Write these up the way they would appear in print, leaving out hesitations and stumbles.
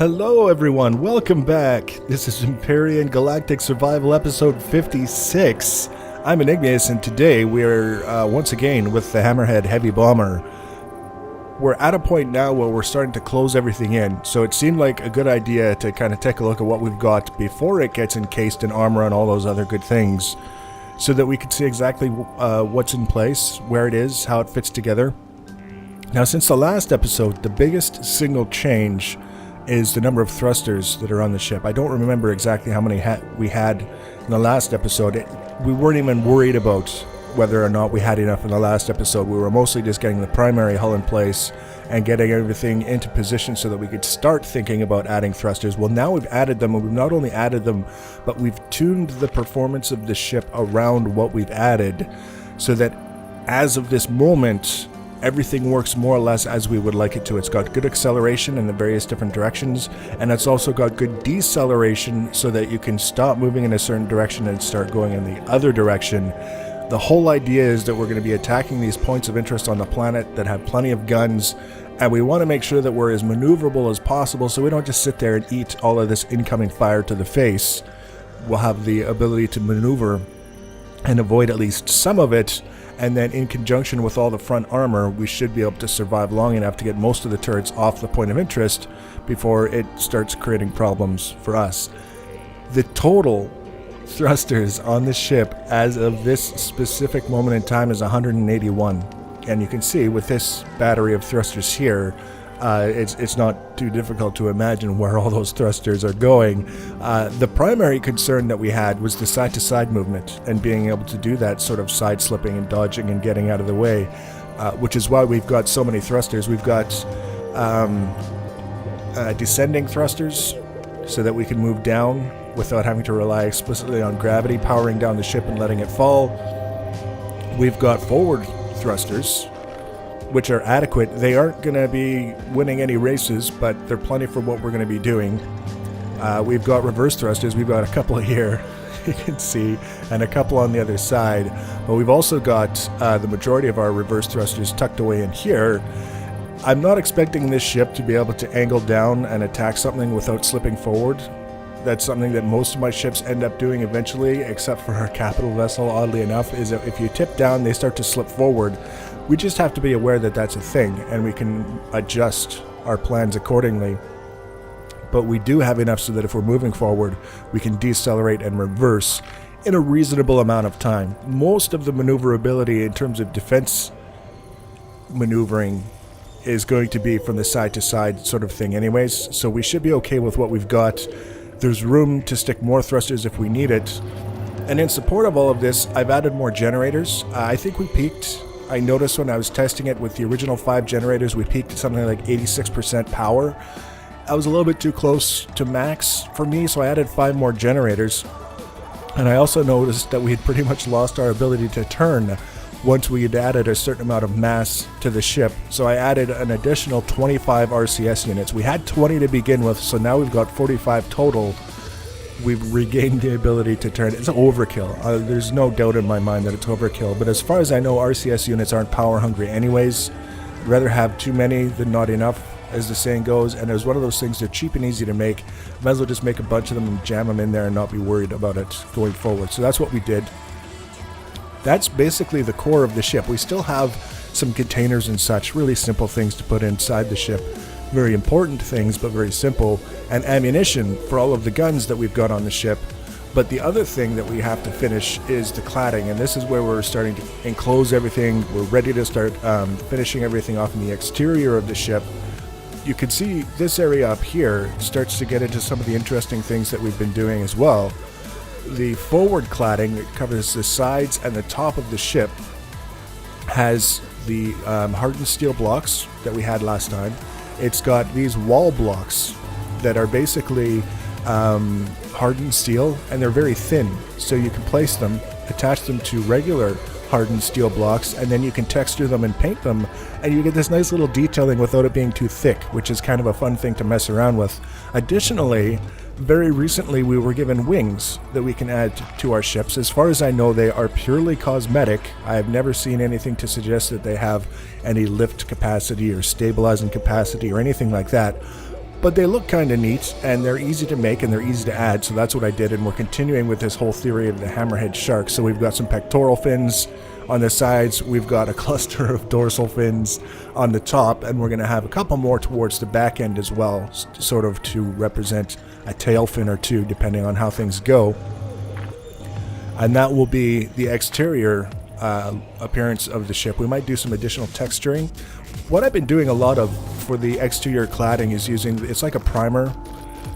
Hello everyone, welcome back. This is Empyrion Galactic Survival episode 56. I'm Enigmaeus and today we're once again with the Hammerhead Heavy Bomber. We're at a point now where we're starting to close everything in, so it seemed like a good idea to kind of take a look at what we've got before it gets encased in armor and all those other good things, so that we can see exactly what's in place, where it is, how it fits together. Now since the last episode, the biggest single change is the number of thrusters that are on the ship. I don't remember exactly how many we had in the last episode. We weren't even worried about whether or not we had enough in the last episode. We were mostly just getting the primary hull in place and getting everything into position so that we could start thinking about adding thrusters. Well, now we've added them, and we've not only added them, but we've tuned the performance of the ship around what we've added so that as of this moment, everything works more or less as we would like it to. It's got good acceleration in the various different directions, and it's also got good deceleration so that you can stop moving in a certain direction and start going in the other direction. The whole idea is that we're going to be attacking these points of interest on the planet that have plenty of guns, and we want to make sure that we're as maneuverable as possible so we don't just sit there and eat all of this incoming fire to the face. We'll have the ability to maneuver and avoid at least some of it. And then in conjunction with all the front armor, we should be able to survive long enough to get most of the turrets off the point of interest before it starts creating problems for us. The total thrusters on the ship as of this specific moment in time is 181. And you can see with this battery of thrusters here, it's not too difficult to imagine where all those thrusters are going. The primary concern that we had was the side-to-side movement and being able to do that sort of side-slipping and dodging and getting out of the way, which is why we've got so many thrusters. We've got descending thrusters so that we can move down without having to rely explicitly on gravity, powering down the ship and letting it fall. We've got forward thrusters, which are adequate. They aren't going to be winning any races, but they're plenty for what we're going to be doing. We've got reverse thrusters. We've got a couple here, you can see, and a couple on the other side. But we've also got the majority of our reverse thrusters tucked away in here. I'm not expecting this ship to be able to angle down and attack something without slipping forward. That's something that most of my ships end up doing eventually, except for our capital vessel, oddly enough, is that if you tip down, they start to slip forward. We just have to be aware that that's a thing, and we can adjust our plans accordingly. But we do have enough so that if we're moving forward, we can decelerate and reverse in a reasonable amount of time. Most of the maneuverability in terms of defense maneuvering is going to be from the side-to-side sort of thing anyways, so we should be okay with what we've got. There's room to stick more thrusters if we need it. And in support of all of this, I've added more generators. I think we peaked. I noticed when I was testing it with the original 5 generators, we peaked at something like 86% power. I was a little bit too close to max for me, so I added 5 more generators. And I also noticed that we had pretty much lost our ability to turn once we had added a certain amount of mass to the ship. So I added an additional 25 RCS units. We had 20 to begin with, so now we've got 45 total. We've regained the ability to turn. It's overkill. There's no doubt in my mind that it's overkill. But as far as I know, RCS units aren't power hungry anyways. I'd rather have too many than not enough, as the saying goes. And it's one of those things, they're cheap and easy to make. Might as well just make a bunch of them and jam them in there and not be worried about it going forward. So that's what we did. That's basically the core of the ship. We still have some containers and such, really simple things to put inside the ship. Very important things, but very simple, and ammunition for all of the guns that we've got on the ship. But the other thing that we have to finish is the cladding, and this is where we're starting to enclose everything. We're ready to start finishing everything off in the exterior of the ship. You can see this area up here starts to get into some of the interesting things that we've been doing as well. The forward cladding that covers the sides and the top of the ship has the hardened steel blocks that we had last time. It's got these wall blocks that are basically hardened steel, and they're very thin, so you can place them, attach them to regular hardened steel blocks, and then you can texture them and paint them, and you get this nice little detailing without it being too thick, which is kind of a fun thing to mess around with. Additionally, very recently we were given wings that we can add to our ships. As far as I know, they are purely cosmetic. I have never seen anything to suggest that they have any lift capacity or stabilizing capacity or anything like that. but they look kind of neat, and they're easy to make and they're easy to add, so that's what I did. And we're continuing with this whole theory of the hammerhead shark. So we've got some pectoral fins on the sides, we've got a cluster of dorsal fins on the top, and we're going to have a couple more towards the back end as well, sort of to represent a tail fin or two depending on how things go. And that will be the exterior appearance of the ship. We might do some additional texturing. What I've been doing a lot of for the exterior cladding is using, it's like a primer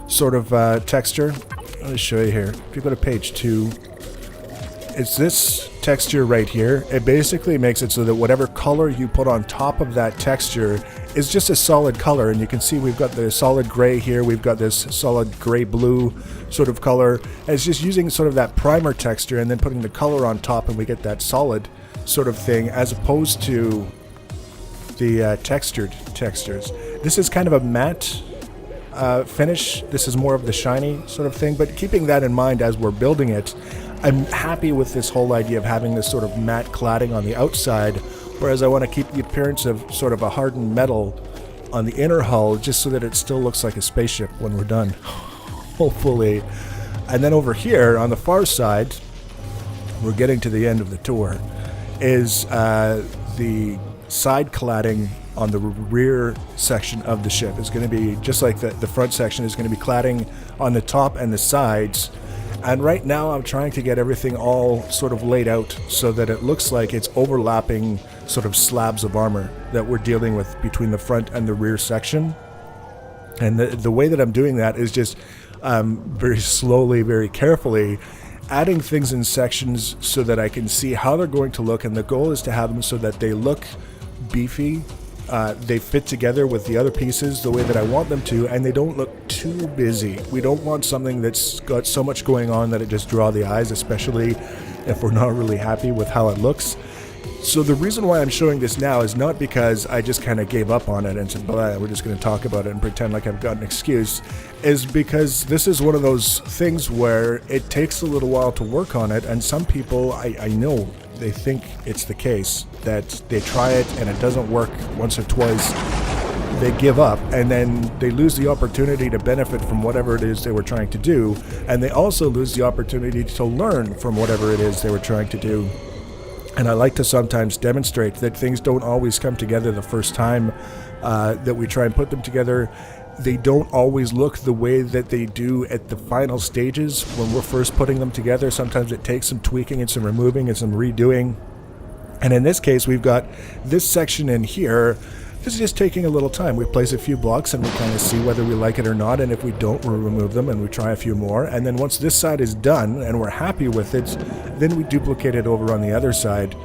sort of texture. Let me show you here. If you go to page 2, it's this texture right here. It basically makes it so that whatever color you put on top of that texture is just a solid color. And you can see we've got the solid gray here, we've got this solid gray blue sort of color. And it's just using sort of that primer texture and then putting the color on top, and we get that solid sort of thing, as opposed to the textured textures. This is kind of a matte finish. This is more of the shiny sort of thing, but keeping that in mind as we're building it, I'm happy with this whole idea of having this sort of matte cladding on the outside, whereas I want to keep the appearance of sort of a hardened metal on the inner hull, just so that it still looks like a spaceship when we're done, hopefully. And then over here on the far side, we're getting to the end of the tour, is the side cladding on the rear section of the ship. Is going to be just like the front section is going to be cladding on the top and the sides. And right now I'm trying to get everything all sort of laid out so that it looks like it's overlapping sort of slabs of armor that we're dealing with between the front and the rear section. And the way that I'm doing that is just very slowly, very carefully adding things in sections so that I can see how they're going to look. And the goal is to have them so that they look beefy, they fit together with the other pieces the way that I want them to, and they don't look too busy. We don't want something that's got so much going on that it just draws the eyes, especially if we're not really happy with how it looks. So the reason why I'm showing this now is not because I just kind of gave up on it and said, blah, we're just going to talk about it and pretend like I've got an excuse, is because this is one of those things where it takes a little while to work on it, and some people, I know, they think it's the case that they try it and it doesn't work once or twice, they give up, and then they lose the opportunity to benefit from whatever it is they were trying to do, and they also lose the opportunity to learn from whatever it is they were trying to do. And I like to sometimes demonstrate that things don't always come together the first time that we try and put them together. They don't always look the way that they do at the final stages when we're first putting them together. Sometimes it takes some tweaking and some removing and some redoing. And in this case, we've got this section in here. This is just taking a little time. We place a few blocks and we kind of see whether we like it or not. And if we don't, we'll remove them and we try a few more. And then once this side is done and we're happy with it, then we duplicate it over on the other side.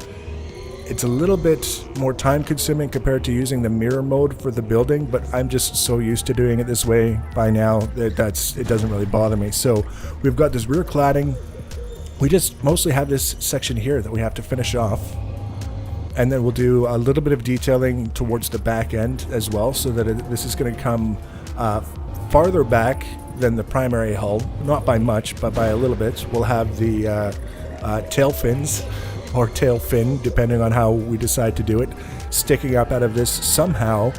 It's a little bit more time consuming compared to using the mirror mode for the building, but I'm just so used to doing it this way by now that it doesn't really bother me. So we've got this rear cladding. We just mostly have this section here that we have to finish off. And then we'll do a little bit of detailing towards the back end as well, so that this is going to come farther back than the primary hull. Not by much, but by a little bit. We'll have the tail fins, or tail fin, depending on how we decide to do it, sticking up out of this somehow.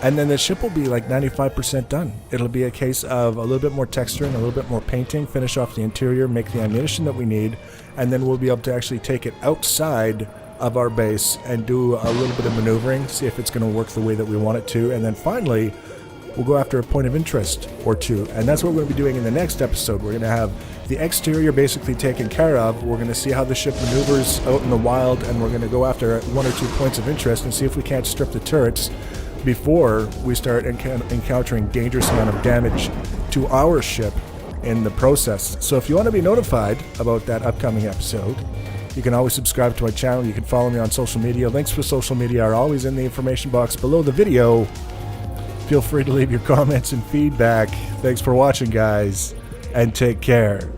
And then the ship will be like 95% done. It'll be a case of a little bit more texturing, a little bit more painting, finish off the interior, make the ammunition that we need, and then we'll be able to actually take it outside of our base and do a little bit of maneuvering, see if it's going to work the way that we want it to, and then finally we'll go after a point of interest or two. And that's what we're going to be doing in the next episode. We're going to have the exterior basically taken care of. We're going to see how the ship maneuvers out in the wild, and we're going to go after 1 or 2 points of interest and see if we can't strip the turrets before we start encountering dangerous amount of damage to our ship in the process. So if you want to be notified about that upcoming episode, you can always subscribe to my channel. You can follow me on social media. Links for social media are always in the information box below the video. Feel free to leave your comments and feedback. Thanks for watching, guys, and take care.